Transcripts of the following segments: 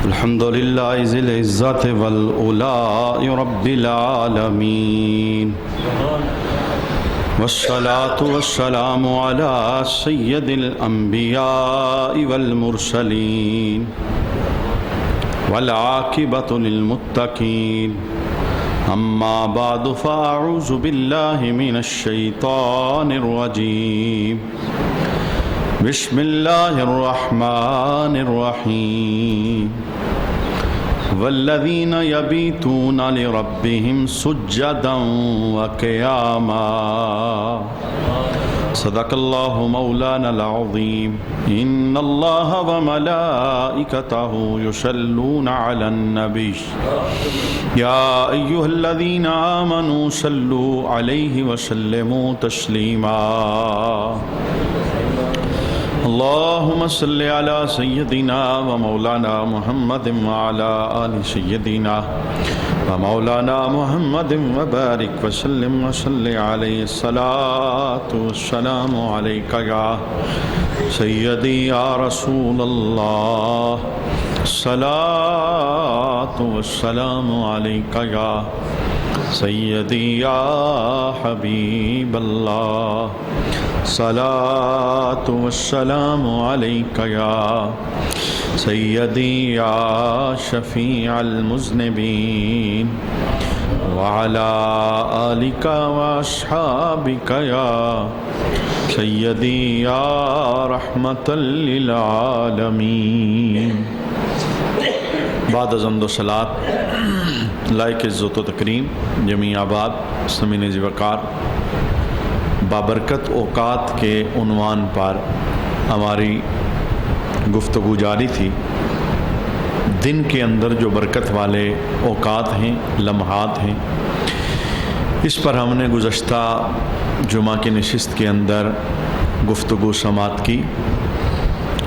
الحمد لله ذي العزة والعلاء رب العالمين والصلاة والسلام على سيد الأنبياء والمرسلين والعاقبة للمتقين أما بعد فأعوذ بالله من الشيطان الرجيم بسم الله الرحمن الرحيم والذين يبيتون لربهم سجدا وقياما صدق الله مولانا العظيم إن الله وملائكته يصلون على النبي يا أيها الذين آمنوا صلوا عليه وسلموا تسليما اللهم صل على سيدنا ومولانا محمد وعلى آل سيدنا ومولانا محمد وبارك وسلم وصل عليه الصلاة والسلام عليك يا سيدي يا رسول الله الصلاة والسلام عليك يا سيدي يا حبيب الله صلاة والسلام عليك يا سيدي يا شفيع المذنبين وعلى آلك وأصحابك يا سيدي يا رحمة للعالمين. بعد از حمد و صلات لائق عزت و تکریم جمیع آباد سمین ذی وقار بابرکت اوقات کے عنوان پر ہماری گفتگو جاری تھی. دن کے اندر جو برکت والے اوقات ہیں، لمحات ہیں، اس پر ہم نے گزشتہ جمعہ کی نشست کے اندر گفتگو سماعت کی.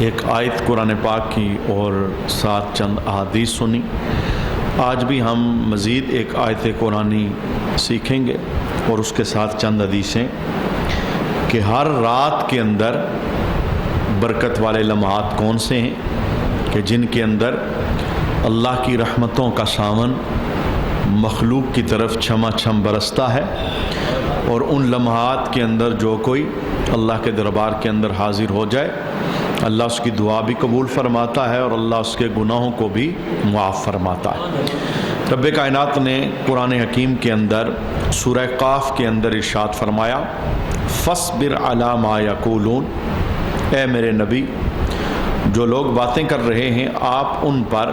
ایک آیت قرآن پاک کی اور ساتھ چند احادیث سنی. آج بھی ہم مزید ایک آیت قرآنی سیکھیں گے اور اس کے ساتھ چند حدیثیں کہ ہر رات کے اندر برکت والے لمحات کون سے ہیں کہ جن کے اندر اللہ کی رحمتوں کا ساون مخلوق کی طرف چھما چھم برستا ہے، اور ان لمحات کے اندر جو کوئی اللہ کے دربار کے اندر حاضر ہو جائے اللہ اس کی دعا بھی قبول فرماتا ہے اور اللہ اس کے گناہوں کو بھی معاف فرماتا ہے. رب کائنات نے قرآن حکیم کے اندر سورہ قاف کے اندر ارشاد فرمایا فَاصْبِرْ عَلَى مَا يَقُولُونَ، اے میرے نبی جو لوگ باتیں کر رہے ہیں آپ ان پر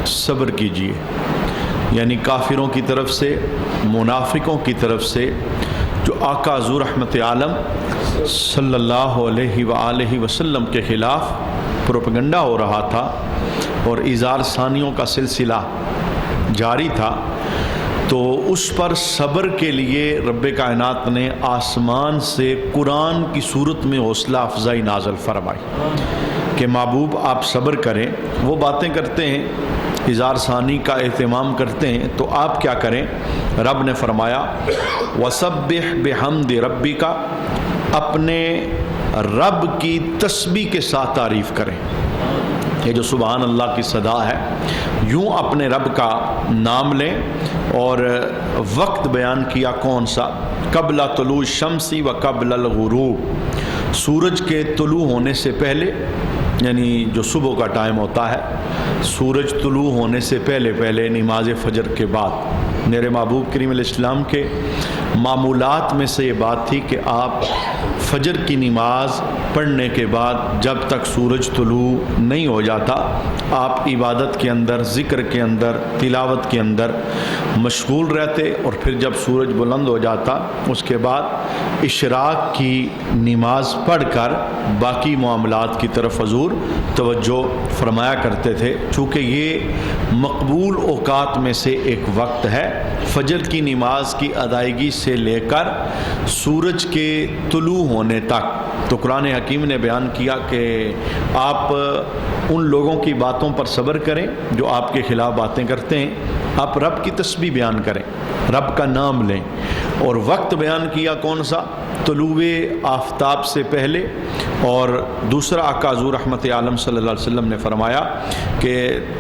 صبر کیجئے. یعنی کافروں کی طرف سے، منافقوں کی طرف سے جو آقا حضور رحمت عالم صلی اللہ علیہ وآلہ وسلم کے خلاف پروپیگنڈا ہو رہا تھا اور اظہار ثانیوں کا سلسلہ جاری تھا، تو اس پر صبر کے لیے رب کائنات نے آسمان سے قرآن کی صورت میں حوصلہ افزائی نازل فرمائی کہ محبوب آپ صبر کریں. وہ باتیں کرتے ہیں، اظہار ثانی کا اہتمام کرتے ہیں، تو آپ کیا کریں؟ رب نے فرمایا وَسَبِّحْ بِحَمْدِ رَبِّكَ، اپنے رب کی تسبیح کے ساتھ تعریف کریں. یہ جو سبحان اللہ کی صدا ہے، یوں اپنے رب کا نام لیں. اور وقت بیان کیا کون سا؟ قبل طلوع الشمس و قبل الغروب، سورج کے طلوع ہونے سے پہلے، یعنی جو صبح کا ٹائم ہوتا ہے، سورج طلوع ہونے سے پہلے نماز فجر کے بعد. میرے محبوب کریم علیہ السلام کے معمولات میں سے یہ بات تھی کہ آپ فجر کی نماز پڑھنے کے بعد جب تک سورج طلوع نہیں ہو جاتا آپ عبادت کے اندر، ذکر کے اندر، تلاوت کے اندر مشغول رہتے، اور پھر جب سورج بلند ہو جاتا اس کے بعد اشراق کی نماز پڑھ کر باقی معاملات کی طرف حضور توجہ فرمایا کرتے تھے. چونکہ یہ مقبول اوقات میں سے ایک وقت ہے، فجر کی نماز کی ادائیگی سے لے کر سورج کے طلوع ہونے تک. تو قرآن حکیم نے بیان کیا کہ آپ ان لوگوں کی باتوں پر صبر کریں جو آپ کے خلاف باتیں کرتے ہیں۔ آپ رب کی تسبیح بیان کریں، رب کا نام لیں، اور وقت بیان کیا کون سا؟ طلوع آفتاب سے پہلے، اور دوسرا آقا حضور رحمت عالم صلی اللہ علیہ وسلم نے فرمایا کہ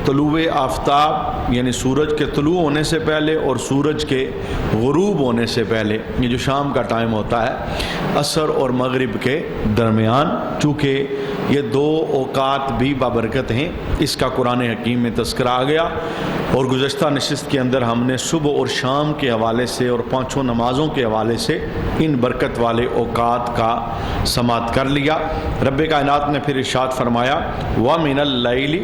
طلوع آفتاب یعنی سورج کے طلوع ہونے سے پہلے اور سورج کے غروب ہونے سے پہلے، یہ جو شام کا ٹائم ہوتا ہے عصر اور مغرب کے درمیان، چونکہ یہ دو اوقات بھی بابرکت ہیں، اس کا قرآن حکیم میں تذکرہ آ گیا۔ اور گزشتہ نشست کے اندر ہم نے صبح اور شام کے حوالے سے اور پانچوں نمازوں کے حوالے سے ان برکت والے اوقات کا سماعت کر لیا۔ رب کائنات نے پھر ارشاد فرمایا وَمِنَ اللَّيْلِ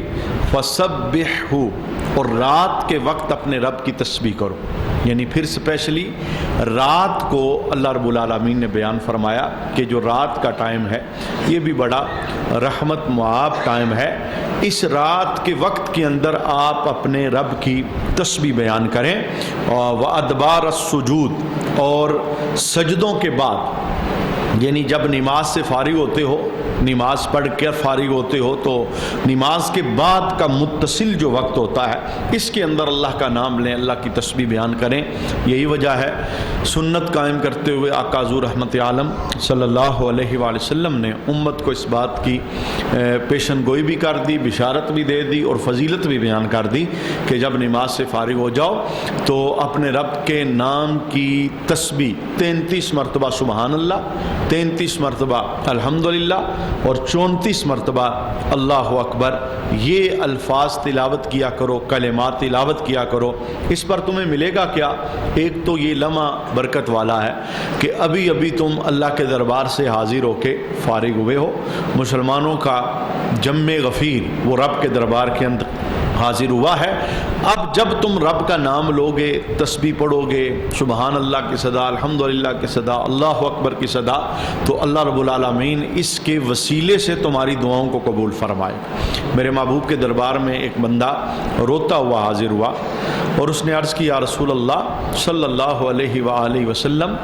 فَسَبِّحْهُ، اور رات کے وقت اپنے رب کی تسبیح کرو، یعنی پھر اسپیشلی رات کو اللہ رب العالمین نے بیان فرمایا کہ جو رات کا ٹائم ہے یہ بھی بڑا رحمت معاب ٹائم ہے۔ اس رات کے وقت کے اندر آپ اپنے رب کی تسبیح بیان کریں، وَأَدْبَارَ السُّجُودِ، اور سجدوں کے بعد، یعنی جب نماز سے فارغ ہوتے ہو، نماز پڑھ کر فارغ ہوتے ہو تو نماز کے بعد کا متصل جو وقت ہوتا ہے اس کے اندر اللہ کا نام لیں، اللہ کی تسبیح بیان کریں۔ یہی وجہ ہے سنت قائم کرتے ہوئے آقا حضور رحمت عالم صلی اللہ علیہ وآلہ وسلم نے امت کو اس بات کی پیشن گوئی بھی کر دی، بشارت بھی دے دی اور فضیلت بھی بیان کر دی کہ جب نماز سے فارغ ہو جاؤ تو اپنے رب کے نام کی تسبیح 33 مرتبہ سبحان اللہ، 33 مرتبہ الحمدللہ اور 34 مرتبہ اللہ اکبر، یہ الفاظ تلاوت کیا کرو، کلمات تلاوت کیا کرو۔ اس پر تمہیں ملے گا کیا؟ ایک تو یہ لمحہ برکت والا ہے کہ ابھی ابھی تم اللہ کے دربار سے حاضر ہو کے فارغ ہوئے ہو۔ مسلمانوں کا جمع غفیر وہ رب کے دربار کے اندر حاضر ہوا ہے۔ اب جب تم رب کا نام لوگے، تسبیح پڑھو گے، سبحان اللہ کی صدا، الحمدللہ کی صدا، اللہ اکبر کی صدا، تو اللہ رب العالمین اس کے وسیلے سے تمہاری دعاؤں کو قبول فرمائے۔ میرے محبوب کے دربار میں ایک بندہ روتا ہوا حاضر ہوا اور اس نے عرض کی یا رسول اللہ صلی اللہ علیہ وآلہ وسلم،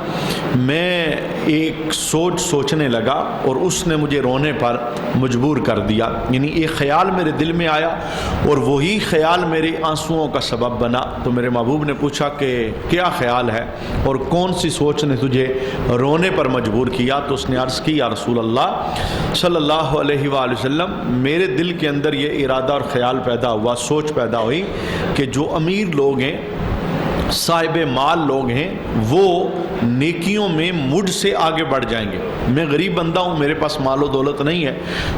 میں ایک سوچنے لگا اور اس نے مجھے رونے پر مجبور کر دیا، یعنی ایک خیال میرے دل میں آیا اور وہی خیال میرے آنسوؤں کا سبب بنا۔ تو میرے محبوب نے پوچھا کہ کیا خیال ہے اور کون سی سوچ نے تجھے رونے پر مجبور کیا؟ تو اس نے عرض کی یا رسول اللہ صلی اللہ علیہ وآلہ وسلم، میرے دل کے اندر یہ ارادہ اور خیال پیدا ہوا، سوچ پیدا ہوئی کہ جو امیر لوگ ہیں، صاحب مال لوگ ہیں، وہ نیکیوں میں مجھ سے آگے بڑھ جائیں گے۔ میں غریب بندہ ہوں، میرے پاس مال و دولت نہیں ہے،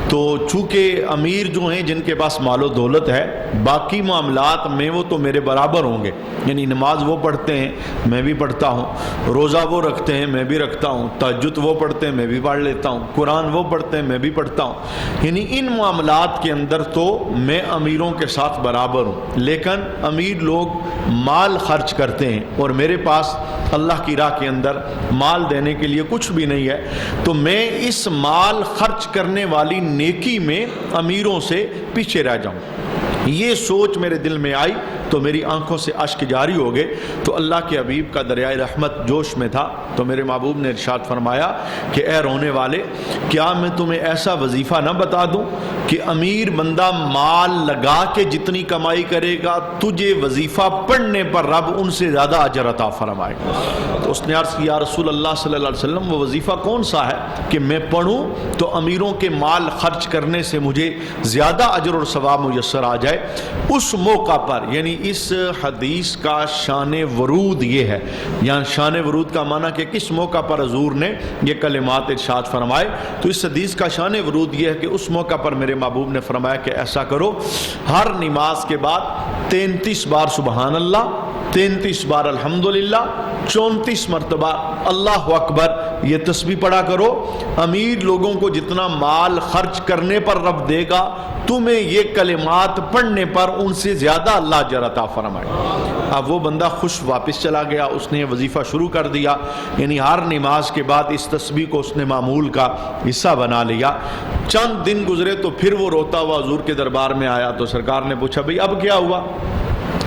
تو چونکہ امیر جو ہیں جن کے پاس مال و دولت ہے، باقی معاملات میں وہ تو میرے برابر ہوں گے، یعنی نماز وہ پڑھتے ہیں میں بھی پڑھتا ہوں، روزہ وہ رکھتے ہیں میں بھی رکھتا ہوں، تہجد وہ پڑھتے ہیں میں بھی پڑھ لیتا ہوں، قرآن وہ پڑھتے ہیں میں بھی پڑھتا ہوں، یعنی ان معاملات کے اندر تو میں امیروں کے ساتھ برابر ہوں۔ لیکن امیر لوگ مال خرچ کرتے ہیں اور میرے پاس اللہ کی راہ کے اندر مال دینے کے لیے کچھ بھی نہیں ہے، تو میں اس مال خرچ کرنے والی نیکی میں امیروں سے پیچھے رہ جاؤں۔ یہ سوچ میرے دل میں آئی تو میری آنکھوں سے اشک جاری ہو گئے۔ تو اللہ کے حبیب کا دریائے رحمت جوش میں تھا، تو میرے محبوب نے ارشاد فرمایا کہ اے رونے والے، کیا میں تمہیں ایسا وظیفہ نہ بتا دوں کہ امیر بندہ مال لگا کے جتنی کمائی کرے گا، تجھے وظیفہ پڑھنے پر رب ان سے زیادہ اجر عطا فرمائے گا۔ تو اس نے عرض کیا رسول اللہ صلی اللہ علیہ وسلم، وہ وظیفہ کون سا ہے کہ میں پڑھوں تو امیروں کے مال خرچ کرنے سے مجھے زیادہ اجر اور ثواب میسر آ جائے؟ اس موقع پر، یعنی اس حدیث کا شان ورود یہ ہے، یہاں شان ورود کا معنی کہ کس موقع پر حضور نے یہ کلمات ارشاد فرمائے، تو اس حدیث کا شان ورود یہ ہے کہ اس موقع پر میرے محبوب نے فرمایا کہ ایسا کرو، ہر نماز کے بعد 33 بار سبحان اللہ، 33 بار الحمدللہ، 34 مرتبہ اللہ اکبر یہ تسبیح پڑھا کرو۔ امیر لوگوں کو جتنا مال خرچ کرنے پر رب دے گا، تمہیں یہ کلمات پڑھنے پر ان سے زیادہ اللہ اجر عطا فرمائے۔ اب وہ بندہ خوش واپس چلا گیا، اس نے یہ وظیفہ شروع کر دیا، یعنی ہر نماز کے بعد اس تسبیح کو اس نے معمول کا حصہ بنا لیا۔ چند دن گزرے تو پھر وہ روتا ہوا حضور کے دربار میں آیا، تو سرکار نے پوچھا بھئی اب کیا ہوا؟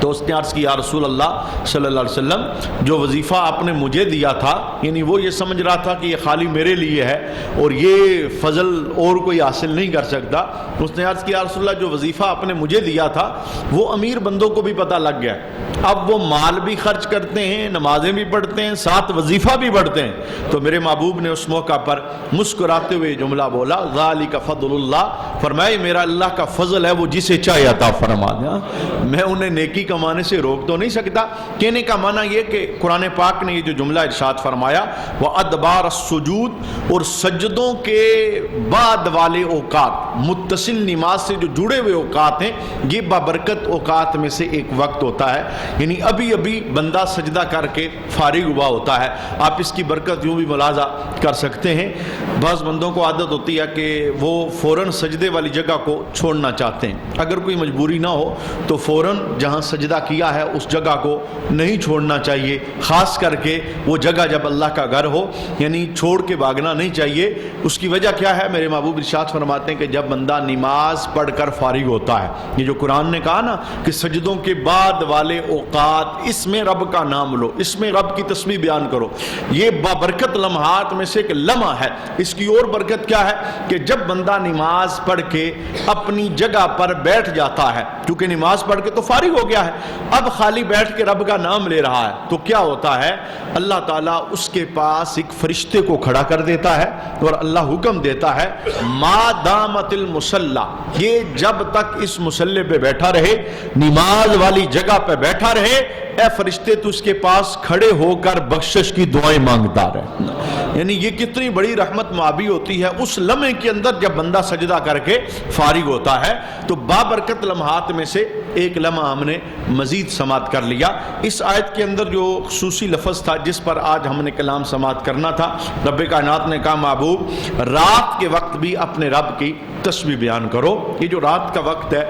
تو اس نے عرض کی یا رسول اللہ صلی اللہ علیہ وسلم جو وظیفہ آپ نے مجھے دیا تھا، یعنی وہ یہ سمجھ رہا تھا کہ یہ خالی میرے لیے ہے اور یہ فضل اور کوئی حاصل نہیں کر سکتا. اس نے عرض کیا یا رسول اللہ جو وظیفہ آپ نے مجھے دیا تھا وہ امیر بندوں کو بھی پتہ لگ گیا، اب وہ مال بھی خرچ کرتے ہیں، نمازیں بھی پڑھتے ہیں، ساتھ وظیفہ بھی پڑھتے ہیں. تو میرے محبوب نے اس موقع پر مسکراتے ہوئے جملہ بولا ذالک فضل اللہ، فرمائے میرا اللہ کا فضل ہے، وہ جسے چاہے عطا فرما دے. میں انہیں نیکی کمانے سے روک تو نہیں سکتا. کہنے کا معنی یہ کہ قرآن پاک نے یہ جو جملہ ارشاد فرمایا وَأَدْبَارَ السُّجُودِ، اور سجدوں کے بعد والے اوقات، متصل نماز سے جو جڑے ہوئے اوقات ہیں، یہ بابرکت اوقات میں سے ایک وقت ہوتا ہے. یعنی ابھی ابھی بندہ سجدہ کر کے فارغ ہوا ہوتا ہے. آپ اس کی برکت یوں بھی ملاحظہ کر سکتے ہیں، بعض بندوں کو عادت ہوتی ہے کہ وہ فوراً سجدے والی جگہ کو چھوڑنا چاہتے ہیں. اگر کوئی مجبوری نہ ہو تو فوراً جہاں سجدہ کیا ہے اس جگہ کو نہیں چھوڑنا چاہیے، خاص کر کے وہ جگہ جب اللہ کا گھر ہو، یعنی چھوڑ کے بھاگنا نہیں چاہیے. اس کی وجہ کیا ہے؟ میرے محبوب ارشاد فرماتے ہیں کہ جب بندہ نماز پڑھ کر فارغ ہوتا ہے، یہ جو قرآن نے کہا نا کہ سجدوں کے بعد والے اوقات اس میں رب کا نام لو، اس میں رب کی تسبیح بیان کرو، یہ بابرکت لمحات میں سے ایک لمحہ ہے. اس کی اور برکت کیا ہے کہ جب بندہ نماز پڑھ کے اپنی جگہ پر بیٹھ جاتا ہے، کیونکہ نماز پڑھ کے تو فارغ ہو گیا ہے، اب خالی بیٹھ کے رب کا نام لے رہا ہے، تو کیا ہوتا ہے؟ اللہ تعالیٰ اس کے پاس ایک فرشتے کو کھڑا کر دیتا ہے اور اللہ حکم دیتا ہے ما دامت المصلی، یہ جب تک اس مصلی پہ بیٹھا رہے، نماز والی جگہ پہ بیٹھا رہے، اے فرشتے تو اس کے پاس کھڑے ہو کر بخشش کی دعائیں مانگتا رہے. یعنی یہ کتنی بڑی رحمت معابی ہوتی ہے اس لمحے کے اندر جب بندہ سجدہ کر کے فارغ ہوتا ہے. تو بابرکت لمحات میں سے ایک لمحہ ہم نے مزید سماعت کر لیا. اس آیت کے اندر جو خصوصی لفظ تھا جس پر آج ہم نے کلام سماعت کرنا تھا، رب کائنات نے کہا محبوب رات کے وقت بھی اپنے رب کی تسبیح بیان کرو. یہ جو رات کا وقت ہے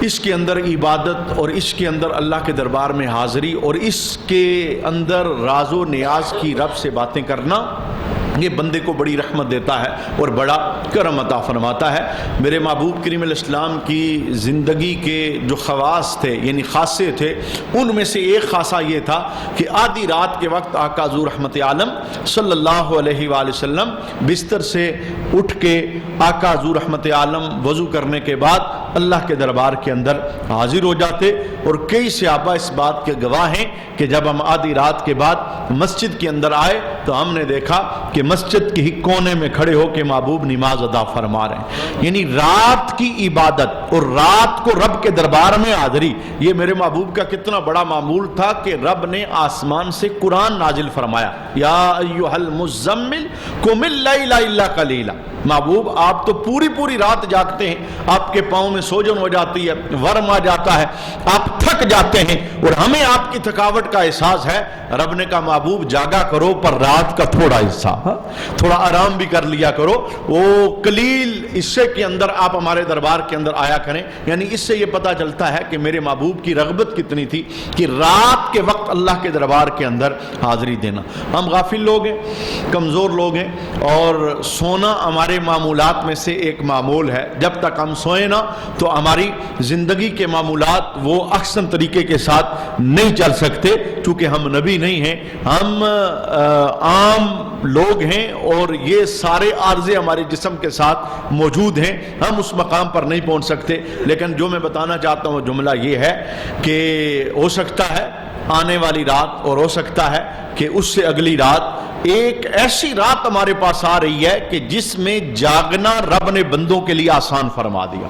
اس کے اندر عبادت اور اس کے اندر اللہ کے دربار میں حاضری اور اس کے اندر راز و نیاز کی رب سے باتیں کرنا، یہ بندے کو بڑی رحمت دیتا ہے اور بڑا کرم عطا فرماتا ہے. میرے محبوب کریم علیہ السلام کی زندگی کے جو خواص تھے، یعنی خاصے تھے، ان میں سے ایک خاصہ یہ تھا کہ آدھی رات کے وقت آقا حضور رحمت عالم صلی اللہ علیہ وآلہ وسلم بستر سے اٹھ کے آقا حضور رحمت عالم وضو کرنے کے بعد اللہ کے دربار کے اندر حاضر ہو جاتے. اور کئی صحابہ اس بات کے گواہ ہیں کہ جب ہم آدھی رات کے بعد مسجد کے اندر آئے تو ہم نے دیکھا کہ مسجد کے ہی کونے میں کھڑے ہو کے محبوب نماز ادا فرما رہے ہیں. یعنی رات کی عبادت اور رات کو رب کے دربار میں حاضری، یہ میرے محبوب کا کتنا بڑا معمول تھا کہ رب نے آسمان سے قرآن نازل فرمایا یا ایھا المزمل قم اللیل الا قلیلا. محبوب آپ تو پوری پوری رات جاگتے ہیں، آپ کے پاؤں میں سوجن ہو جاتی ہے، ورم آ جاتا ہے، آپ تھک جاتے ہیں اور ہمیں آپ کی تھکاوٹ کا احساس ہے. رب نے کہا محبوب جاگا کرو پر رات کا تھوڑا حصہ، تھوڑا آرام بھی کر لیا کرو، وہ قلیل حصے کے اندر آپ ہمارے دربار کے اندر آیا کریں. یعنی اس سے یہ پتہ چلتا ہے کہ میرے محبوب کی رغبت کتنی تھی کہ رات کے وقت اللہ کے دربار کے اندر حاضری دینا. ہم غافل لوگ ہیں، کمزور لوگ ہیں، اور سونا ہمارے معمولات میں سے ایک معمول ہے. جب تک ہم سوئیں نا تو ہماری زندگی کے معمولات وہ احسن طریقے کے ساتھ نہیں چل سکتے، چونکہ ہم نبی نہیں ہیں، ہم عام لوگ ہیں اور یہ سارے عارضے ہمارے جسم کے ساتھ موجود ہیں، ہم اس مقام پر نہیں پہنچ سکتے. لیکن جو میں بتانا چاہتا ہوں جملہ یہ ہے کہ ہو سکتا ہے آنے والی رات اور ہو سکتا ہے کہ اس سے اگلی رات ایک ایسی رات ہمارے پاس آ رہی ہے کہ جس میں جاگنا رب نے بندوں کے لیے آسان فرما دیا.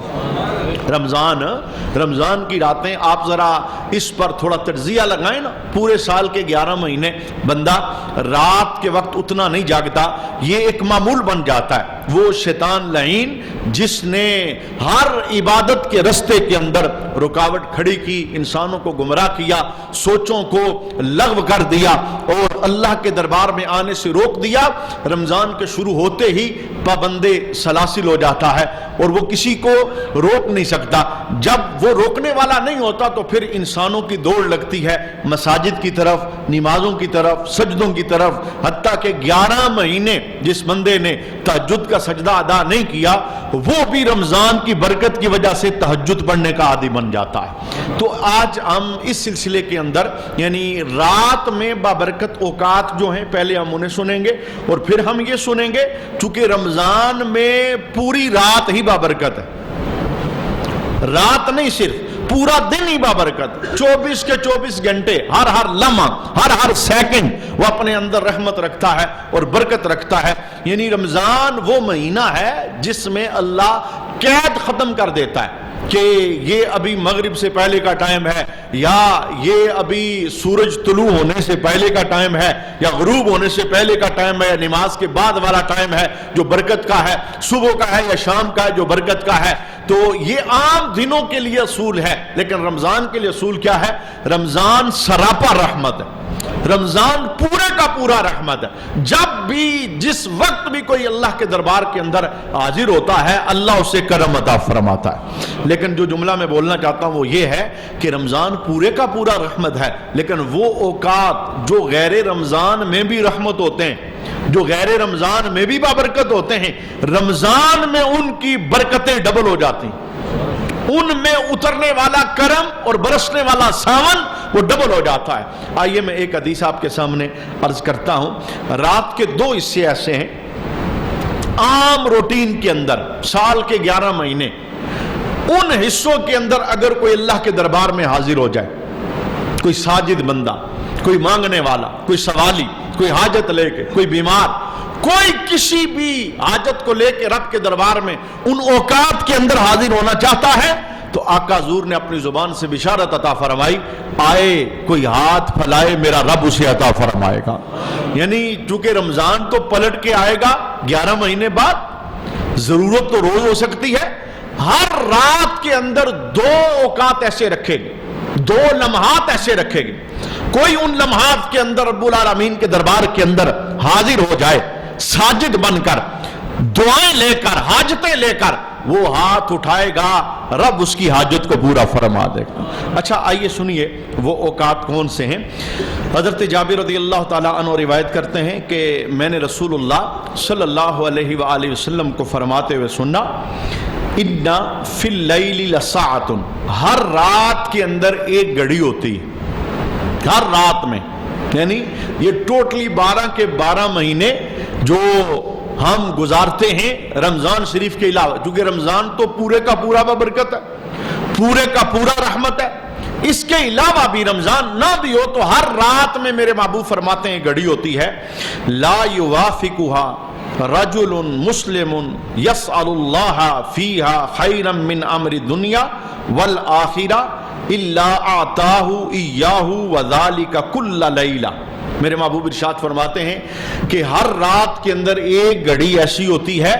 رمضان کی راتیں آپ ذرا اس پر تھوڑا تجزیہ لگائیں نا. پورے سال کے 11 مہینے بندہ رات کے وقت اتنا نہیں جاگتا، یہ ایک معمول بن جاتا ہے. وہ شیطان لعین جس نے ہر عبادت کے رستے کے اندر رکاوٹ کھڑی کی، انسانوں کو گمراہ کیا، سوچوں کو لغو کر دیا اور اللہ کے دربار میں آنے سے روک دیا، رمضان کے شروع ہوتے ہی پابندے سلاسل ہو جاتا ہے اور وہ کسی کو روک نہیں سکتا. جب وہ روکنے والا نہیں ہوتا تو پھر انسانوں کی دوڑ لگتی ہے مساجد کی طرف، نمازوں کی طرف، سجدوں کی طرف. حتیٰ کہ 11 مہینے جس بندے نے تہجد کا کا سجدہ ادا نہیں کیا وہ بھی رمضان کی برکت کی وجہ سے تہجد پڑھنے کا عادی بن جاتا ہے۔ تو آج ہم اس سلسلے کے اندر یعنی رات میں بابرکت اوقات جو ہیں پہلے ہم انہیں سنیں گے اور پھر ہم یہ سنیں گے چونکہ رمضان میں پوری رات ہی بابرکت ہے، رات نہیں صرف پورا دن ہی بابرکت، 24 کے 24 گھنٹے، ہر لمحہ ہر سیکنڈ وہ اپنے اندر رحمت رکھتا ہے اور برکت رکھتا ہے۔ یعنی رمضان وہ مہینہ ہے جس میں اللہ قید ختم کر دیتا ہے کہ یہ ابھی مغرب سے پہلے کا ٹائم ہے، یا یہ ابھی سورج طلوع ہونے سے پہلے کا ٹائم ہے، یا غروب ہونے سے پہلے کا ٹائم ہے، یا نماز کے بعد والا ٹائم ہے جو برکت کا ہے، صبح کا ہے یا شام کا ہے جو برکت کا ہے۔ تو یہ عام دنوں کے لیے اصول ہے، لیکن رمضان کے لیے اصول کیا ہے؟ رمضان سراپا رحمت ہے، رمضان پورے کا پورا رحمت ہے۔ جب بھی جس وقت بھی کوئی اللہ کے دربار کے اندر حاضر ہوتا ہے اللہ اسے کرم عطا فرماتا ہے۔ لیکن جو جملہ میں بولنا چاہتا ہوں وہ یہ ہے کہ رمضان پورے کا پورا رحمت ہے، لیکن وہ اوقات جو غیر رمضان میں بھی رحمت ہوتے ہیں، جو غیر رمضان میں بھی بابرکت ہوتے ہیں، رمضان میں ان کی برکتیں ڈبل ہو جاتی ہیں، ان میں اترنے والا کرم اور برسنے والا ساون وہ ڈبل ہو جاتا ہے۔ آئیے میں ایک حدیث آپ کے سامنے عرض کرتا ہوں۔ رات کے 2 حصے ایسے ہیں عام روٹین کے اندر، سال کے 11 مہینے، ان حصوں کے اندر اگر کوئی اللہ کے دربار میں حاضر ہو جائے، کوئی ساجد بندہ، کوئی مانگنے والا، کوئی سوالی، کوئی حاجت لے کے، کوئی بیمار، کوئی کسی بھی حاجت کو لے کے رب کے دربار میں ان اوقات کے اندر حاضر ہونا چاہتا ہے تو آقا حضور نے اپنی زبان سے بشارت عطا فرمائی، آئے کوئی ہاتھ پھیلائے میرا رب اسے عطا فرمائے گا۔ یعنی چونکہ رمضان تو پلٹ کے آئے گا 11 مہینے بعد، ضرورت تو روز ہو سکتی ہے، ہر رات کے اندر 2 اوقات ایسے رکھے گے، 2 لمحات ایسے رکھے گے، کوئی ان لمحات کے اندر رب العالمین کے دربار کے اندر حاضر ہو جائے ساجد بن کر، دعائیں لے کر، حاجتیں لے کر، وہ ہاتھ اٹھائے گا رب اس کی حاجت کو پورا فرما دے گا۔ اچھا آئیے سنیے وہ اوقات کون سے ہیں۔ حضرت جابر رضی اللہ تعالیٰ عنہ روایت کرتے ہیں کہ میں نے رسول اللہ صلی اللہ علیہ وآلہ وسلم کو فرماتے ہوئے سنا، اِنَّ فِي اللَّيْلِ لَسَاعَةٌ، ہر رات کے اندر ایک گھڑی ہوتی ہے، ہر رات میں، یعنی یہ ٹوٹلی 12 کے 12 مہینے جو ہم گزارتے ہیں رمضان شریف کے علاوہ، کیونکہ رمضان تو پورے کا پورا برکت ہے، پورے کا پورا رحمت ہے، اس کے علاوہ بھی رمضان نہ بھی ہو تو ہر رات میں میرے محبوب فرماتے ہیں گھڑی ہوتی ہے، لا یوافقها رجل مسلم یسأل اللہ فیہا خیرا من امر دنیا والآخرہ الا اعطاہ ایاہ وذالک کل لیلہ۔ میرے محبوب ارشاد فرماتے ہیں کہ ہر رات کے اندر ایک گھڑی ایسی ہوتی ہے،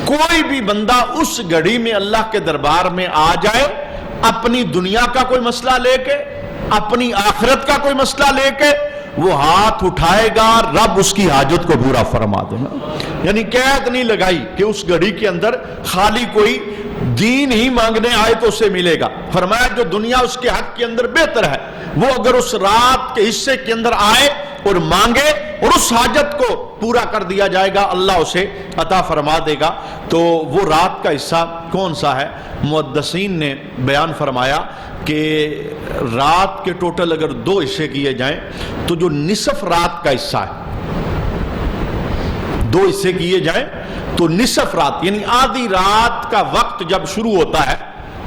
کوئی بھی بندہ اس گھڑی میں اللہ کے دربار میں آ جائے، اپنی دنیا کا کوئی مسئلہ لے کے، اپنی آخرت کا کوئی مسئلہ لے کے، وہ ہاتھ اٹھائے گا رب اس کی حاجت کو پورا فرما دے گا۔ یعنی قید نہیں لگائی کہ اس گھڑی کے اندر خالی کوئی دین ہی مانگنے آئے تو اسے ملے گا، فرمایا جو دنیا اس کے حق کے اندر بہتر ہے وہ اگر اس رات کے حصے کے اندر آئے اور مانگے اور اس حاجت کو پورا کر دیا جائے گا اللہ اسے عطا فرما دے گا۔ تو وہ رات کا حصہ کون سا ہے؟ محدثین نے بیان فرمایا کہ رات کے ٹوٹل اگر 2 حصے کیے جائیں تو جو نصف رات کا حصہ ہے، 2 حصے کیے جائیں تو نصف رات یعنی آدھی رات کا وقت جب شروع ہوتا ہے،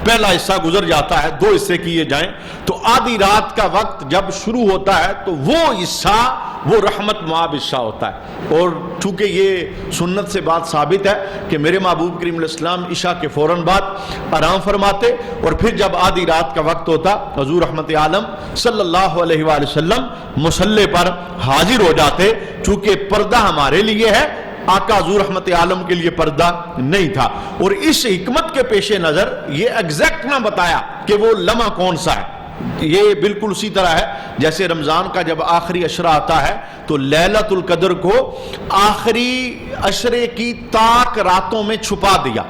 پہلا حصہ گزر جاتا ہے، 2 حصے کیے جائیں تو آدھی رات کا وقت جب شروع ہوتا ہے تو وہ حصہ وہ رحمت مآب حصہ ہوتا ہے۔ اور چونکہ یہ سنت سے بات ثابت ہے کہ میرے محبوب کریم علیہ السلام عشاء کے فوراً بعد آرام فرماتے اور پھر جب آدھی رات کا وقت ہوتا حضور رحمت عالم صلی اللہ علیہ وآلہ وسلم مصلی پر حاضر ہو جاتے، چونکہ پردہ ہمارے لیے ہے، آقا حضور رحمت عالم کے لیے پردہ نہیں تھا۔ اور اس حکمت کے پیش نظر یہ ایگزیکٹ نہ بتایا کہ وہ لمحہ کون سا ہے، یہ بالکل اسی طرح ہے جیسے رمضان کا جب آخری عشرہ آتا ہے تو لیلۃ القدر کو آخری عشرے کی تاک راتوں میں چھپا دیا،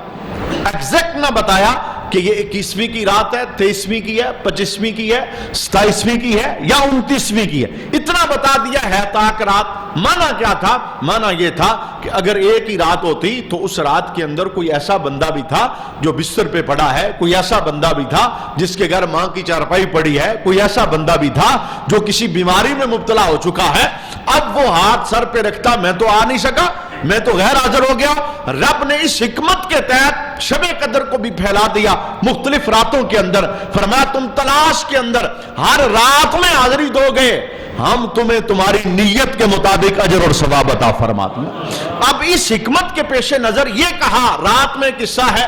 ایگزیکٹ نہ بتایا کہ یہ 21ویں کی رات ہے، 23ویں کی ہے، 25ویں کی ہے، 27ویں کی ہے یا 29ویں کی ہے، اتنا بتا دیا ہے تاک رات۔ معنی کیا تھا؟ معنی یہ تھا کہ اگر ایک ہی رات ہوتی تو اس رات کے اندر کوئی ایسا بندہ بھی تھا جو بستر پہ پڑا ہے، کوئی ایسا بندہ بھی تھا جس کے گھر ماں کی چارپائی پڑی ہے، کوئی ایسا بندہ بھی تھا جو کسی بیماری میں مبتلا ہو چکا ہے، اب وہ ہاتھ سر پہ رکھتا، میں تو آ نہیں سکا، میں تو غیر حاضر ہو گیا۔ رب نے اس حکمت کے تحت شب قدر کو بھی پھیلا دیا مختلف راتوں کے اندر، فرمایا تم تلاش کے اندر ہر رات میں حاضری دو گے، ہم تمہیں تمہاری نیت کے مطابق اجر اور ثواب عطا فرماتے ہیں۔ اب اس حکمت کے پیش نظر یہ کہا رات میں قصہ ہے،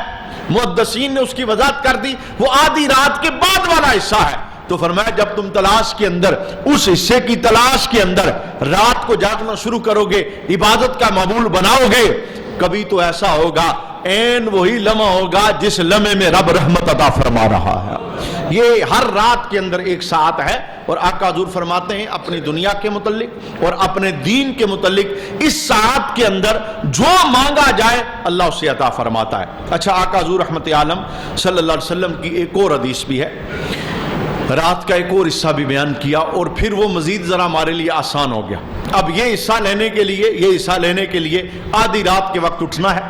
محدثین نے اس کی وضاحت کر دی، وہ آدھی رات کے بعد والا حصہ ہے، تو فرمایا جب تم تلاش کے اندر اس حصے کی تلاش کے اندر رات کو جاگنا شروع کرو گے، عبادت کا معمول بناؤ گے، کبھی تو ایسا ہوگا این وہی لمحہ ہوگا جس لمحے میں رب رحمت عطا فرما رہا ہے۔ یہ ہر رات کے اندر ایک ساعت ہے، اور آقا حضور فرماتے ہیں اپنی دنیا کے متعلق اور اپنے دین کے متعلق اس ساعت کے اندر جو مانگا جائے اللہ اسے عطا فرماتا ہے۔ اچھا، آقا حضور رحمت عالم صلی اللہ علیہ وسلم کی ایک اور حدیث بھی ہے، رات کا ایک اور حصہ بھی بیان کیا، اور پھر وہ مزید ذرا ہمارے لیے آسان ہو گیا۔ اب یہ حصہ لینے کے لیے آدھی رات کے وقت اٹھنا ہے،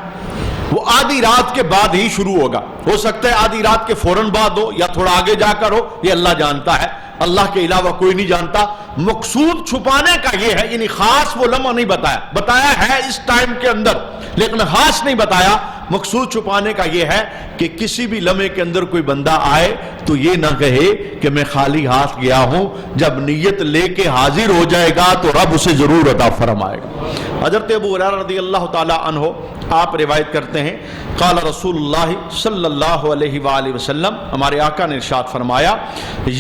وہ آدھی رات کے بعد ہی شروع ہوگا، ہو سکتا ہے آدھی رات کے فوراً بعد ہو یا تھوڑا آگے جا کر ہو، یہ اللہ جانتا ہے، اللہ کے علاوہ کوئی نہیں جانتا۔ مقصود چھپانے کا یہ ہے، یعنی خاص وہ لمحہ نہیں بتایا ہے اس ٹائم کے اندر، لیکن خاص نہیں بتایا۔ مقصود چھپانے کا یہ ہے کہ کسی بھی لمحے کے اندر کوئی بندہ آئے تو یہ نہ کہے کہ میں خالی ہاتھ گیا ہوں، جب نیت لے کے حاضر ہو جائے گا تو رب اسے ضرور عطا فرمائے گا۔ حضرت ابو ہریرہ رضی اللہ تعالی عنہ آپ روایت کرتے ہیں، قال رسول اللہ صلی اللہ علیہ وآلہ وسلم، ہمارے آقا نے ارشاد فرمایا،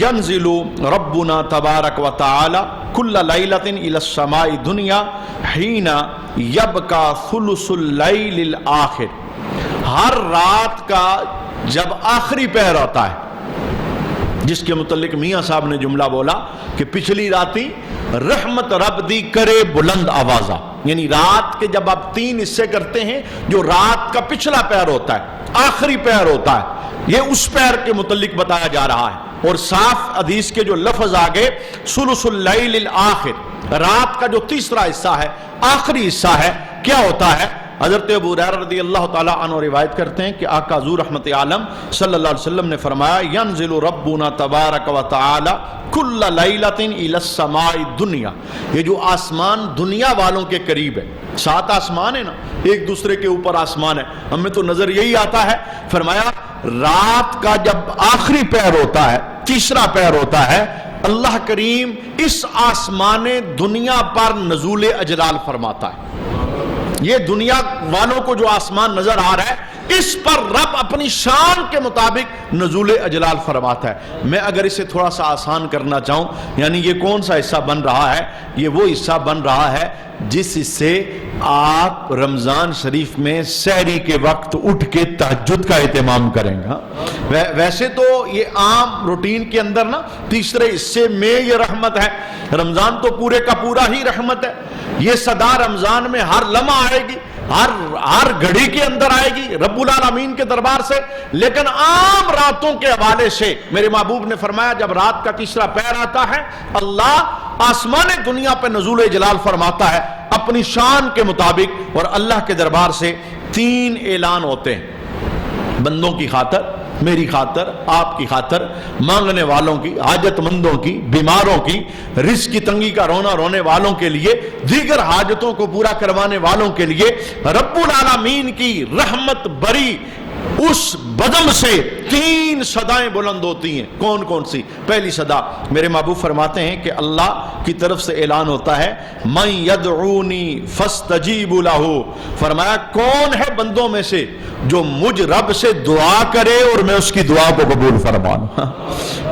ینزل ربنا تبارک و تعالی کل لیلۃ الی السماء الدنیا حین یبقى ثلث اللیل الآخر، ہر رات کا جب آخری پہر ہوتا ہے، جس کے متعلق میاں صاحب نے جملہ بولا کہ پچھلی راتی رحمت رب دی کرے بلند آوازہ، یعنی رات کے جب آپ 3 حصے کرتے ہیں، جو رات کا پچھلا پہر ہوتا ہے، آخری پہر ہوتا ہے، یہ اس پہر کے متعلق بتایا جا رہا ہے۔ اور صاف حدیث کے جو لفظ آگے ثلث اللیل الآخر، رات کا جو تیسرا حصہ ہے، آخری حصہ ہے، کیا ہوتا ہے؟ حضرت ابو ہریرہ رضی اللہ تعالی عنہ روایت کرتے ہیں کہ آقا حضور رحمت عالم صلی اللہ علیہ وسلم نے فرمایا، ینزل ربنا تبارک و تعالی کل لیلۃ الی السماء الدنیا، یہ جو آسمان دنیا والوں کے قریب ہے، 7 آسمان ہے نا، ایک دوسرے کے اوپر آسمان ہے، ہمیں تو نظر یہی آتا ہے، فرمایا رات کا جب آخری پہر ہوتا ہے، تیسرا پہر ہوتا ہے، اللہ کریم اس آسمان دنیا پر نزول اجلال فرماتا ہے۔ یہ دنیا والوں کو جو آسمان نظر آ رہا ہے، اس پر رب اپنی شان کے مطابق نزول اجلال فرماتا ہے۔ میں اگر اسے تھوڑا سا آسان کرنا چاہوں، یعنی یہ کون سا حصہ بن رہا ہے؟ یہ وہ حصہ بن رہا ہے جس سے آپ رمضان شریف میں سحری کے وقت اٹھ کے تہجد کا اہتمام کریں گا۔ ویسے تو یہ عام روٹین کے اندر نا تیسرے حصے میں یہ رحمت ہے، رمضان تو پورے کا پورا ہی رحمت ہے، یہ صدا رمضان میں ہر لمحہ آئے گی، ہر گھڑی کے اندر آئے گی رب العالمین کے دربار سے، لیکن عام راتوں کے حوالے سے میرے محبوب نے فرمایا جب رات کا تیسرا پہر آتا ہے، اللہ آسمان دنیا پہ نزول جلال فرماتا ہے اپنی شان کے مطابق، اور اللہ کے دربار سے 3 اعلان ہوتے ہیں، بندوں کی خاطر، میری خاطر، آپ کی خاطر، مانگنے والوں کی، حاجت مندوں کی، بیماروں کی، رزق کی تنگی کا رونا رونے والوں کے لیے، دیگر حاجتوں کو پورا کروانے والوں کے لیے رب العالمین کی رحمت بری اس بزم سے 3 صدائیں بلند ہوتی ہیں۔ کون کون سی؟ پہلی صدا میرے محبوب فرماتے ہیں کہ اللہ کی طرف سے اعلان ہوتا ہے، من یدعونی فاستجیب لہ، فرمایا کون ہے بندوں میں سے جو مجھ رب سے دعا کرے اور میں اس کی دعا کو قبول فرماؤں۔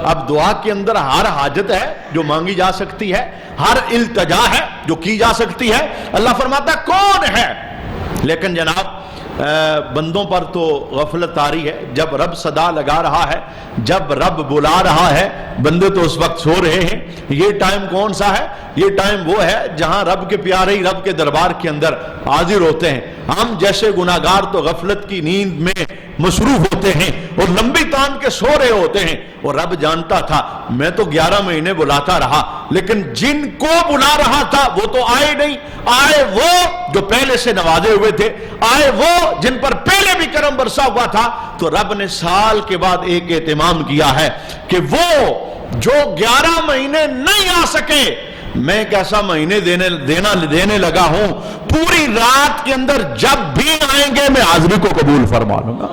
اب دعا کے اندر ہر حاجت ہے جو مانگی جا سکتی ہے، ہر التجا ہے جو کی جا سکتی ہے، اللہ فرماتا ہے کون ہے، لیکن جناب بندوں پر تو غفلت آری ہے، جب رب صدا لگا رہا ہے، جب رب بلا رہا ہے، بندے تو اس وقت سو رہے ہیں۔ یہ ٹائم کون سا ہے؟ یہ ٹائم وہ ہے جہاں رب کے پیارے ہی رب کے دربار کے اندر حاضر ہوتے ہیں، ہم جیسے گناہگار تو غفلت کی نیند میں مصروف ہوتے ہیں اور لمبی تان کے سو رہے ہوتے ہیں، اور رب جانتا تھا میں تو 11 مہینے بلاتا رہا، لیکن جن کو بلا رہا تھا وہ تو آئے نہیں۔ آئے وہ جو پہلے سے نوازے ہوئے تھے، آئے وہ جن پر پہلے بھی کرم برسا ہوا تھا، تو رب نے سال کے بعد ایک اہتمام کیا ہے کہ وہ جو 11 مہینے نہیں آ سکے، میں ایک ایسا مہینے دینے لگا ہوں، پوری رات کے اندر جب بھی آئیں گے میں حاضری کو قبول فرما لوں گا۔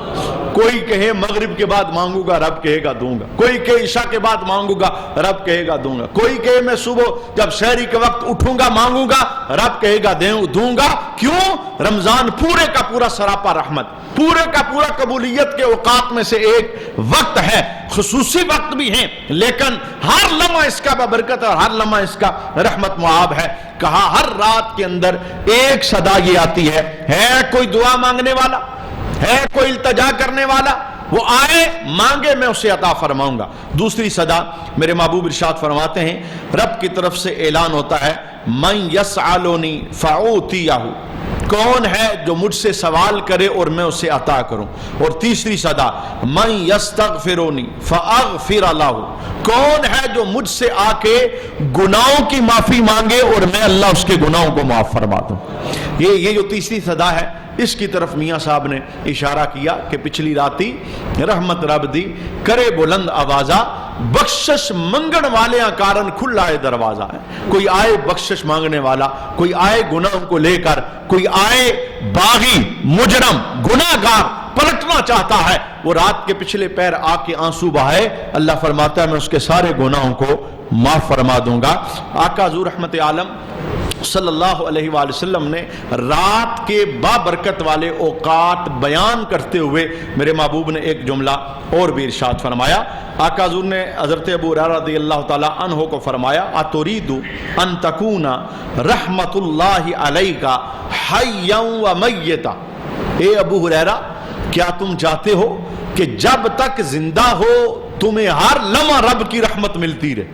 کوئی کہے مغرب کے بعد مانگوں گا، رب کہے گا دوں گا۔ کوئی کہے عشاء کے بعد مانگوں گا، رب کہے گا دوں گا۔ کوئی کہے میں صبح جب سحری کے وقت اٹھوں گا مانگوں گا، رب کہے گا دوں گا۔ کیوں؟ رمضان پورے کا پورا سراپا رحمت، پورے کا پورا قبولیت کے اوقات میں سے ایک وقت ہے، خصوصی وقت بھی ہیں، لیکن ہر لمحہ اس کا ببرکت اور ہر لمحہ اس کا رحمت معاب ہے۔ کہا ہر رات کے اندر ایک صدا یہ آتی ہے کوئی دعا مانگنے والا، ہے کوئی التجا کرنے والا، وہ آئے مانگے میں اسے عطا فرماؤں گا۔ دوسری صدا میرے محبوب ارشاد فرماتے ہیں رب کی طرف سے اعلان ہوتا ہے من یسألنی فأعطیہ، کون ہے جو مجھ سے سوال کرے اور میں اسے عطا کروں۔ اور تیسری صدا من یستغفرنی فاغفر لہ، کون ہے جو مجھ سے آ کے گناہوں کی معافی مانگے اور میں اللہ اس کے گناہوں کو معاف فرما دوں۔ یہ جو تیسری صدا ہے اس کی طرف میاں صاحب نے اشارہ کیا کہ پچھلی راتی رحمت رب دی کرے بلند آوازہ، بخشش منگن والے کارن کھلا ہے دروازہ ہے۔ کوئی آئے بخشش مانگنے والا، کوئی آئے گناہوں کو لے کر، کوئی آئے باغی مجرم گناہگار پلٹنا چاہتا ہے، وہ رات کے پچھلے پیر آ کے آنسو بہائے، اللہ فرماتا ہے میں اس کے سارے گناہوں کو معاف فرما دوں گا۔ آقا حضور رحمت عالم صلی اللہ علیہ وآلہ وسلم نے رات کے بابرکت والے اوقات بیان کرتے ہوئے میرے محبوب نے ایک جملہ اور بھی ارشاد فرمایا۔ آقا حضور نے حضرت ابو ہریرہ رضی اللہ تعالی عنہ کو فرمایا اتريد ان تكون رحمت اللہ علیک حیا ومیتا، اے ابو ہریرہ کیا تم چاہتے ہو کہ جب تک زندہ ہو تمہیں ہر لمحہ رب کی رحمت ملتی رہے،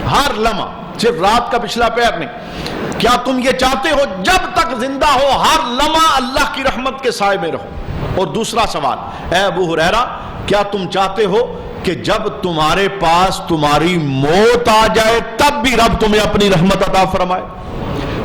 ہر لمحہ، صرف رات کا پچھلا پیر نہیں، کیا تم یہ چاہتے ہو جب تک زندہ ہو ہر لمحہ اللہ کی رحمت کے سائے میں رہو؟ اور دوسرا سوال، اے ابو ہریرہ کیا تم چاہتے ہو کہ جب تمہارے پاس تمہاری موت آ جائے تب بھی رب تمہیں اپنی رحمت عطا فرمائے؟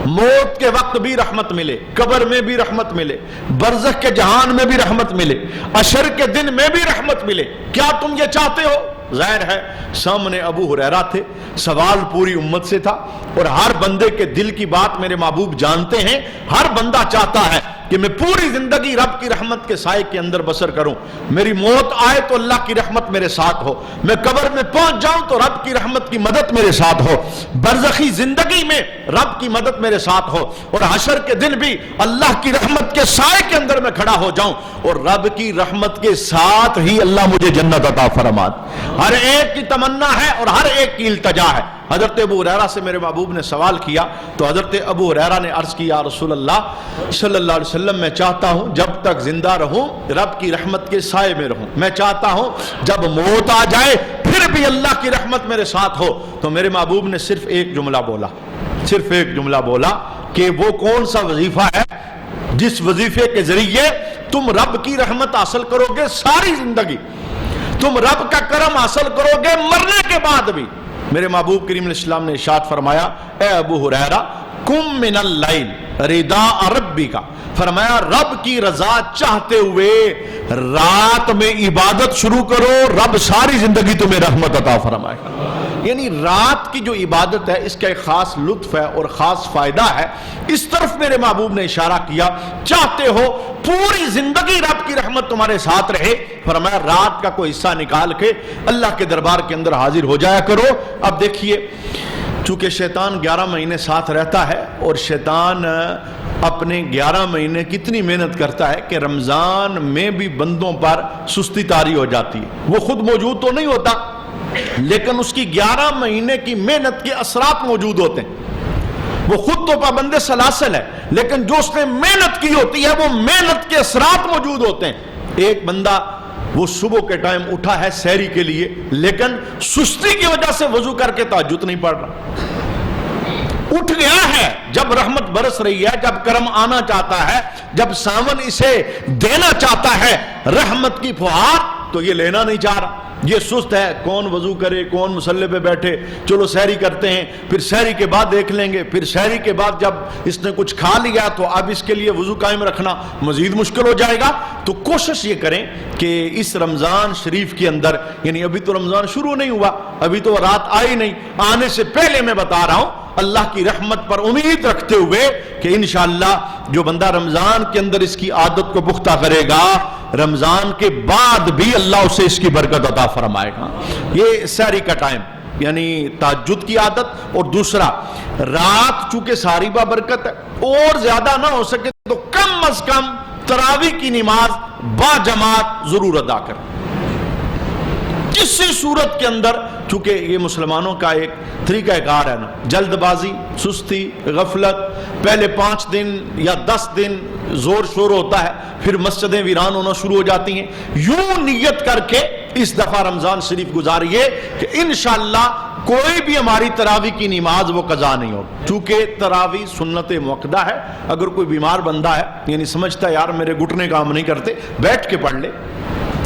موت کے وقت بھی رحمت ملے، قبر میں بھی رحمت ملے، برزخ کے جہان میں بھی رحمت ملے، عشر کے دن میں بھی رحمت ملے، کیا تم یہ چاہتے ہو؟ ظاہر ہے سامنے ابو ہریرہ تھے، سوال پوری امت سے تھا، اور ہر بندے کے دل کی بات میرے محبوب جانتے ہیں۔ ہر بندہ چاہتا ہے کہ میں پوری زندگی رب کی رحمت کے سائے کے اندر بسر کروں، میری موت آئے تو اللہ کی رحمت میرے ساتھ ہو، میں قبر میں پہنچ جاؤں تو رب کی رحمت کی مدد میرے ساتھ ہو، برزخی زندگی میں رب کی مدد میرے ساتھ ہو، اور حشر کے دن بھی اللہ کی رحمت کے سائے کے اندر میں کھڑا ہو جاؤں، اور رب کی رحمت کے ساتھ ہی اللہ مجھے جنت عطا فرما۔ ہر ایک کی تمنا ہے اور ہر ایک کی التجا ہے۔ حضرت ابو ہریرہ سے میرے محبوب نے سوال کیا تو حضرت ابو ہریرہ نے عرض کیا رسول اللہ صلی اللہ علیہ وسلم میں چاہتا ہوں جب تک زندہ رہوں رب کی رحمت کے سائے میں رہوں، میں چاہتا ہوں جب موت آ جائے پھر بھی اللہ کی رحمت میرے ساتھ ہو۔ تو میرے محبوب نے صرف ایک جملہ بولا، صرف ایک جملہ بولا کہ وہ کون سا وظیفہ ہے جس وظیفے کے ذریعے تم رب کی رحمت حاصل کرو گے ساری زندگی، تم رب کا کرم حاصل کرو گے مرنے کے بعد بھی۔ میرے محبوب کریم علیہ السلام نے ارشاد فرمایا اے ابو ہریرہ کم من اللیل رداء ربی کا، فرمایا رب کی رضا چاہتے ہوئے رات میں عبادت شروع کرو، رب ساری زندگی تمہیں رحمت عطا فرمائے گا۔ یعنی رات کی جو عبادت ہے اس کا ایک خاص لطف ہے اور خاص فائدہ ہے، اس طرف میرے محبوب نے اشارہ کیا۔ چاہتے ہو پوری زندگی رب کی رحمت تمہارے ساتھ رہے، فرمایا رات کا کوئی حصہ نکال کے اللہ کے دربار کے اندر حاضر ہو جایا کرو۔ اب دیکھیے چونکہ شیطان 11 مہینے ساتھ رہتا ہے، اور شیطان اپنے 11 مہینے کتنی محنت کرتا ہے کہ رمضان میں بھی بندوں پر سستی طاری ہو جاتی ہے، وہ خود موجود تو نہیں ہوتا لیکن اس کی 11 مہینے کی محنت کے اثرات موجود ہوتے ہیں۔ وہ خود تو پابند سلاسل ہے لیکن جو اس نے محنت کی ہوتی ہے وہ محنت کے اثرات موجود ہوتے ہیں۔ ایک بندہ وہ صبح کے ٹائم اٹھا ہے سحری کے لیے لیکن سستی کی وجہ سے وضو کر کے تہجد نہیں پڑھ رہا، اٹھ گیا ہے جب رحمت برس رہی ہے، جب کرم آنا چاہتا ہے، جب ساون اسے دینا چاہتا ہے رحمت کی فہار، تو یہ لینا نہیں چاہ رہا، یہ سست ہے، کون وضو کرے، کون مصلی پہ بیٹھے، چلو سحری کرتے ہیں، پھر سحری کے بعد دیکھ لیں گے، پھر سحری کے بعد جب اس نے کچھ کھا لیا تو اب اس کے لیے وضو قائم رکھنا مزید مشکل ہو جائے گا۔ تو کوشش یہ کریں کہ اس رمضان شریف کے اندر، یعنی ابھی تو رمضان شروع نہیں ہوا، ابھی تو رات آئی نہیں، آنے سے پہلے میں بتا رہا ہوں، اللہ کی رحمت پر امید رکھتے ہوئے کہ انشاءاللہ جو بندہ رمضان کے اندر اس کی عادت کو پختہ کرے گا، رمضان کے بعد بھی اللہ اسے اس کی برکت عطا فرمائے گا۔ یہ سحری کا ٹائم، یعنی تہجد کی عادت، اور دوسرا رات چونکہ ساری بابرکت ہے، اور زیادہ نہ ہو سکے تو کم از کم تراویح کی نماز با جماعت ضرور ادا کریں۔ کسی صورت کے اندر، چونکہ یہ مسلمانوں کا ایک طریقہ کار ہے نا، جلد بازی، سستی، غفلت، پہلے 5 دن یا 10 دن زور شور ہوتا ہے، پھر مسجدیں ویران ہونا شروع ہو جاتی ہیں۔ یوں نیت کر کے اس دفعہ رمضان شریف گزاریے کہ انشاءاللہ کوئی بھی ہماری تراویح کی نماز وہ قضا نہیں ہوگی، چونکہ تراویح سنت مؤکدہ ہے۔ اگر کوئی بیمار بندہ ہے، یعنی سمجھتا ہے یار میرے گھٹنے کام نہیں کرتے، بیٹھ کے پڑھ لے،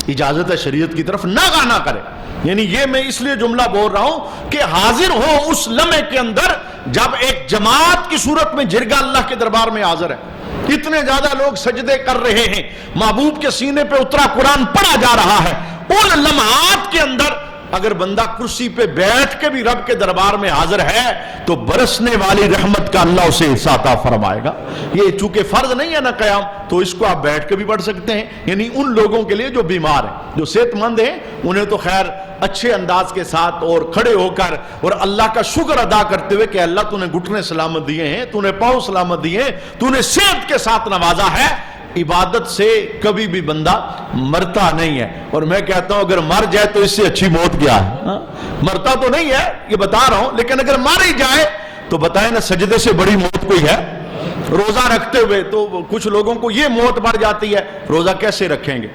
اجازت ہے شریعت کی طرف، نہ کرے۔ یعنی یہ میں اس لیے جملہ بول رہا ہوں کہ حاضر ہو اس لمحے کے اندر جب ایک جماعت کی صورت میں جرگہ اللہ کے دربار میں حاضر ہے، اتنے زیادہ لوگ سجدے کر رہے ہیں، محبوب کے سینے پہ اترا قرآن پڑھا جا رہا ہے، ان لمحات کے اندر اگر بندہ کرسی پہ بیٹھ کے بھی رب کے دربار میں حاضر ہے تو برسنے والی رحمت کا اللہ اسے عطا فرمائے گا۔ یہ چونکہ فرض نہیں ہے نا قیام، تو اس کو آپ بیٹھ کے بھی پڑھ سکتے ہیں، یعنی ان لوگوں کے لیے جو بیمار ہیں، جو صحت مند ہیں، انہیں تو خیر اچھے انداز کے ساتھ اور کھڑے ہو کر اور اللہ کا شکر ادا کرتے ہوئے کہ اللہ تو نے گھٹنے سلامت دیے ہیں، تو نے پاؤں سلامت دیے ہیں، تو نے صحت کے ساتھ نوازا ہے۔ عبادت سے کبھی بھی بندہ مرتا نہیں ہے، اور میں کہتا ہوں اگر مر جائے تو اس سے اچھی موت کیا ہے؟ مرتا تو نہیں ہے، یہ بتا رہا ہوں، لیکن اگر مر ہی جائے تو بتائیں نا سجدے سے بڑی موت کوئی ہے؟ روزہ رکھتے ہوئے تو کچھ لوگوں کو یہ موت بڑھ جاتی ہے، روزہ کیسے رکھیں گے؟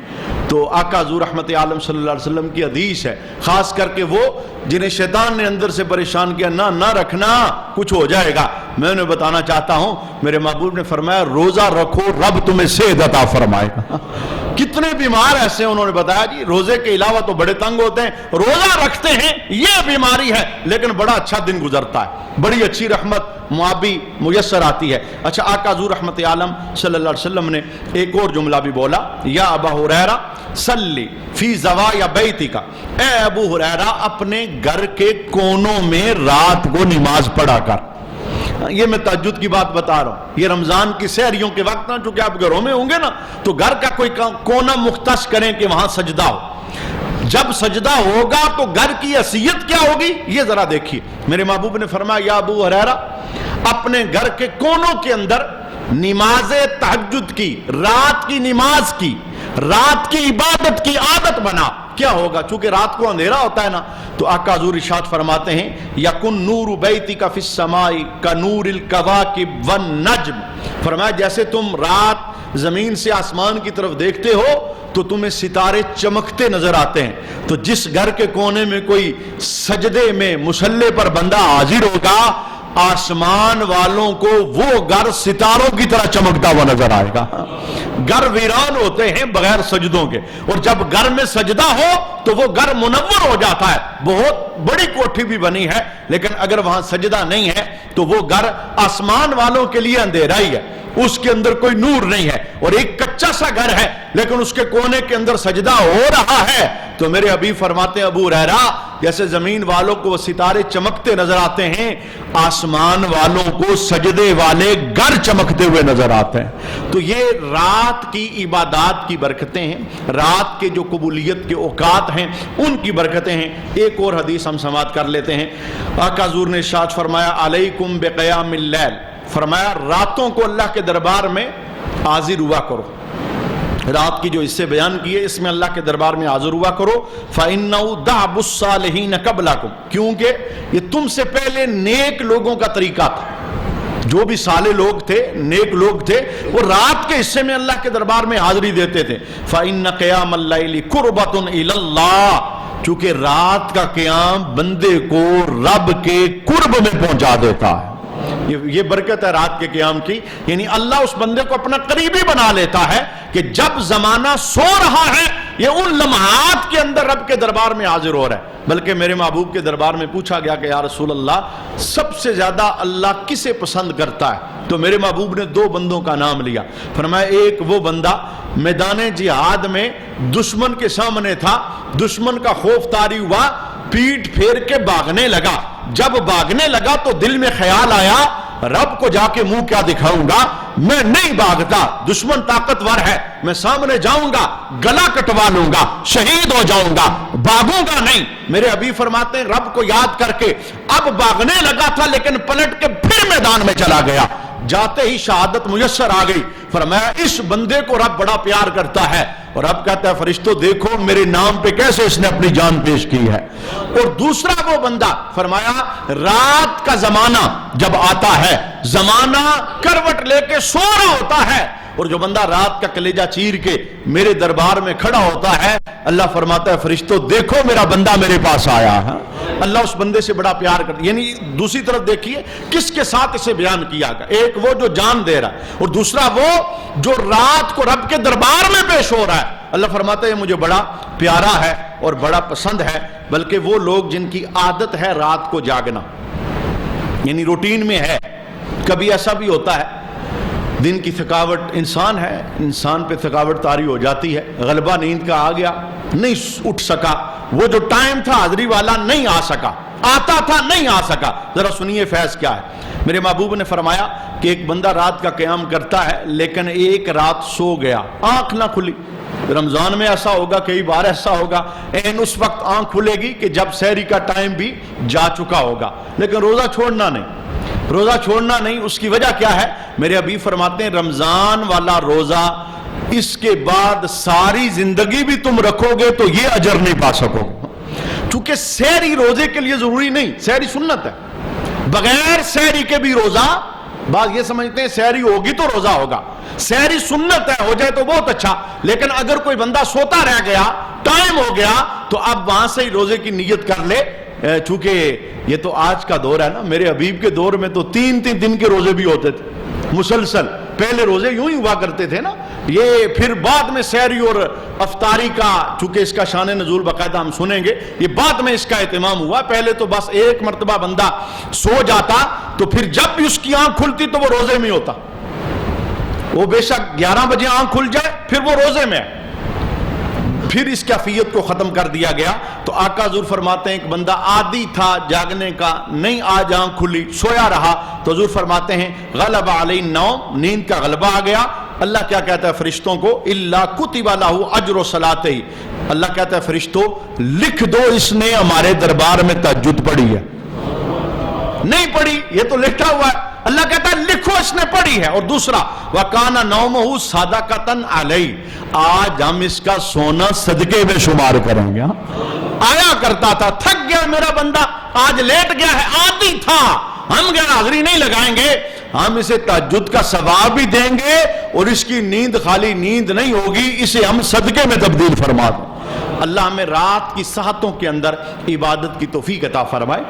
تو آقا حضور رحمت عالم صلی اللہ علیہ وسلم کی حدیث ہے، خاص کر کے وہ جنہیں شیطان نے اندر سے پریشان کیا، نہ رکھنا کچھ ہو جائے گا۔ میں انہیں بتانا چاہتا ہوں، میرے محبوب نے فرمایا روزہ رکھو رب تمہیں صحت عطا فرمائے گا۔ کتنے بیمار ایسے انہوں نے بتایا جی روزے کے علاوہ تو بڑے تنگ ہوتے ہیں، روزہ رکھتے ہیں یہ بیماری ہے لیکن بڑا اچھا دن گزرتا ہے، بڑی اچھی رحمت معابی میسر آتی ہے۔ اچھا آقا حضور رحمت عالم صلی اللہ علیہ وسلم نے ایک اور جملہ بھی بولا، یا ابا ہریرہ صلی فی زوایا بیتک، اے ابو ہریرہ اپنے گھر کے کونوں میں رات کو نماز پڑھا کر۔ یہ میں تہجد کی بات بتا رہا ہوں، یہ رمضان کی سحریوں کے وقت نا، چونکہ آپ گھروں میں ہوں گے نا تو گھر کا کوئی کونا مختص کریں کہ وہاں سجدہ ہو۔ جب سجدہ ہوگا تو گھر کی حیثیت کیا ہوگی یہ ذرا دیکھیے۔ میرے محبوب نے فرمایا یا ابو ہریرہ اپنے گھر کے کونوں کے اندر نماز تہجد کی، رات کی نماز کی، رات کی عبادت کی عادت بنا۔ کیا ہوگا؟ چونکہ رات کو اندھیرا ہوتا ہے نا، تو آقا حضور ارشاد فرماتے ہیں یکن نور بیتک فی السماء کنور الکواکب والنجم، فرمایا جیسے تم رات زمین سے آسمان کی طرف دیکھتے ہو تو تمہیں ستارے چمکتے نظر آتے ہیں، تو جس گھر کے کونے میں کوئی سجدے میں مصلی پر بندہ حاضر ہوگا، آسمان والوں کو وہ گھر ستاروں کی طرح چمکتا ہوا نظر آئے گا۔ گھر ویران ہوتے ہیں بغیر سجدوں کے، اور جب گھر میں سجدہ ہو تو وہ گھر منور ہو جاتا ہے۔ بہت بڑی کوٹھی بھی بنی ہے لیکن اگر وہاں سجدہ نہیں ہے تو وہ گھر آسمان والوں کے لیے اندھیرا ہی ہے، اس کے اندر کوئی نور نہیں ہے، اور ایک کچا سا گھر ہے لیکن اس کے کونے کے اندر سجدہ ہو رہا ہے۔ تو میرے حبیب فرماتے ہیں ابو ہریرہ جیسے زمین والوں کو وہ ستارے چمکتے نظر آتے ہیں، آسمان والوں کو سجدے والے گھر چمکتے ہوئے نظر آتے ہیں۔ تو یہ رات کی عبادات کی برکتیں ہیں، رات کے جو قبولیت کے اوقات ہیں ان کی برکتیں ہیں۔ ایک اور حدیث ہم سماعت کر لیتے ہیں۔ آقا حضور نے ارشاد فرمایا علیکم بقیام اللیل، فرمایا راتوں کو اللہ کے دربار میں حاضر ہوا کرو۔ رات کی جو حصے بیان کیے اس میں اللہ کے دربار میں حاضر ہوا کرو۔ فَإِنَّهُ دَعْبُ الصَّالِحِينَ قَبْلَكُمْ، کیونکہ یہ تم سے پہلے نیک لوگوں کا طریقہ تھا، جو بھی صالح لوگ تھے، نیک لوگ تھے، وہ رات کے حصے میں اللہ کے دربار میں حاضری دیتے تھے۔ فَإِنَّ قِيَامَ اللَّيْلِ قُرْبَةٌ إِلَى اللَّهِ، چونکہ رات کا قیام بندے کو رب کے قرب میں پہنچا دیتا ہے۔ یہ برکت ہے رات کے قیام کی. یعنی اللہ اس بندے کو اپنا قریبی بنا لیتا ہے کہ جب زمانہ سو رہا ہے یہ ان لمحات کے اندر رب کے دربار میں حاضر ہو رہا ہے. بلکہ میرے محبوب کے دربار میں پوچھا گیا کہ یا رسول اللہ سب سے زیادہ اللہ کسے پسند کرتا ہے؟ تو میرے محبوب نے 2 بندوں کا نام لیا. فرمایا ایک وہ بندہ میدان جہاد میں دشمن کے سامنے تھا, دشمن کا خوف طاری ہوا, پیٹ پھیر کے بھاگنے لگا. جب بھاگنے لگا تو دل میں خیال آیا رب کو جا کے منہ کیا دکھاؤں گا, میں نہیں بھاگتا, دشمن طاقتور ہے, میں سامنے جاؤں گا, گلا کٹوا لوں گا, شہید ہو جاؤں گا, بھاگوں گا نہیں. میرے حبیب فرماتے ہیں رب کو یاد کر کے اب بھاگنے لگا تھا لیکن پلٹ کے پھر میدان میں چلا گیا. جاتے ہی شہادت میسر آ گئی. فرمایا اس بندے کو رب بڑا پیار کرتا ہے. اور رب کہتا ہے فرشتوں دیکھو میرے نام پہ کیسے اس نے اپنی جان پیش کی ہے. اور دوسرا وہ بندہ, فرمایا رات کا زمانہ جب آتا ہے, زمانہ کروٹ لے کے سو رہا ہوتا ہے, اور جو بندہ رات کا کلیجہ چیر کے میرے دربار میں کھڑا ہوتا ہے, اللہ فرماتا ہے فرشتوں دیکھو میرا بندہ میرے پاس آیا ہے. اللہ اس بندے سے بڑا پیار کرتا ہے. یعنی دوسری طرف دیکھیے کس کے ساتھ اسے بیان کیا گیا, ایک وہ جو جان دے رہا ہے اور دوسرا وہ جو رات کو رب کے دربار میں پیش ہو رہا ہے. اللہ فرماتا ہے مجھے بڑا پیارا ہے اور بڑا پسند ہے. بلکہ وہ لوگ جن کی عادت ہے رات کو جاگنا, یعنی روٹین میں ہے. کبھی ایسا بھی ہوتا ہے دن کی تھکاوٹ, انسان ہے, انسان پہ تھکاوٹ طاری ہو جاتی ہے, غلبہ نیند کا آ گیا, نہیں اٹھ سکا, وہ جو ٹائم تھا حاضری والا نہیں آ سکا, آتا تھا نہیں آ سکا. ذرا سنیے فیض کیا ہے. میرے محبوب نے فرمایا کہ ایک بندہ رات کا قیام کرتا ہے لیکن ایک رات سو گیا, آنکھ نہ کھلی. رمضان میں ایسا ہوگا, کئی بار ایسا ہوگا, این اس وقت آنکھ کھلے گی کہ جب سحری کا ٹائم بھی جا چکا ہوگا, لیکن روزہ چھوڑنا نہیں, روزہ چھوڑنا نہیں. اس کی وجہ کیا ہے؟ میرے حبیب فرماتے ہیں رمضان والا روزہ اس کے بعد ساری زندگی بھی تم رکھو گے تو یہ اجر نہیں پا سکو گے. چونکہ سحری روزے کے لیے ضروری نہیں, سحری سنت ہے, بغیر سحری کے بھی روزہ. بعض یہ سمجھتے ہیں سحری ہوگی تو روزہ ہوگا, سحری سنت ہے, ہو جائے تو بہت اچھا. لیکن اگر کوئی بندہ سوتا رہ گیا, ٹائم ہو گیا, تو اب وہاں سے ہی روزے کی نیت کر لے. چونکہ یہ تو آج کا دور ہے نا, میرے حبیب کے دور میں تو 3 دن کے روزے بھی ہوتے تھے مسلسل. پہلے روزے یوں ہی ہوا کرتے تھے نا, یہ پھر بعد میں سحری اور افطاری کا, چونکہ اس کا شان نزول باقاعدہ ہم سنیں گے, یہ بعد میں اس کا اہتمام ہوا. پہلے تو بس ایک مرتبہ بندہ سو جاتا تو پھر جب بھی اس کی آنکھ کھلتی تو وہ روزے میں ہوتا. وہ بے شک 11 بجے آنکھ کھل جائے پھر وہ روزے میں ہے. پھر اس کیفیت کو ختم کر دیا گیا. تو آقا حضور فرماتے ہیں ایک بندہ عادی تھا جاگنے کا, نہیں آج آنکھ کھلی, سویا رہا, تو حضور فرماتے ہیں غلب علی النوم, نیند کا غلبہ آ گیا. اللہ کیا کہتا ہے فرشتوں کو, الا کتب لہ اجر صلاتہ, اللہ کہتا ہے فرشتوں لکھ دو اس نے ہمارے دربار میں تہجد پڑھی ہے. نہیں پڑھی یہ تو لکھا ہوا ہے, اللہ کہتا ہے لکھو اس نے پڑھی ہے. اور دوسرا وَكَانَ نَوْمُهُ صَدَقَةً عَلَيْهِ, آج ہم اس کا سونا صدقے میں شمار کریں گے. آیا کرتا تھا, تھک گیا میرا بندہ, آج لیٹ گیا ہے, عادی تھا, ہم غیر حاضری نہیں لگائیں گے, ہم اسے تہجد کا ثواب بھی دیں گے اور اس کی نیند خالی نیند نہیں ہوگی, اسے ہم صدقے میں تبدیل فرما دیں. اللہ ہمیں رات کی ساعتوں کے اندر عبادت کی توفیق عطا فرمائے.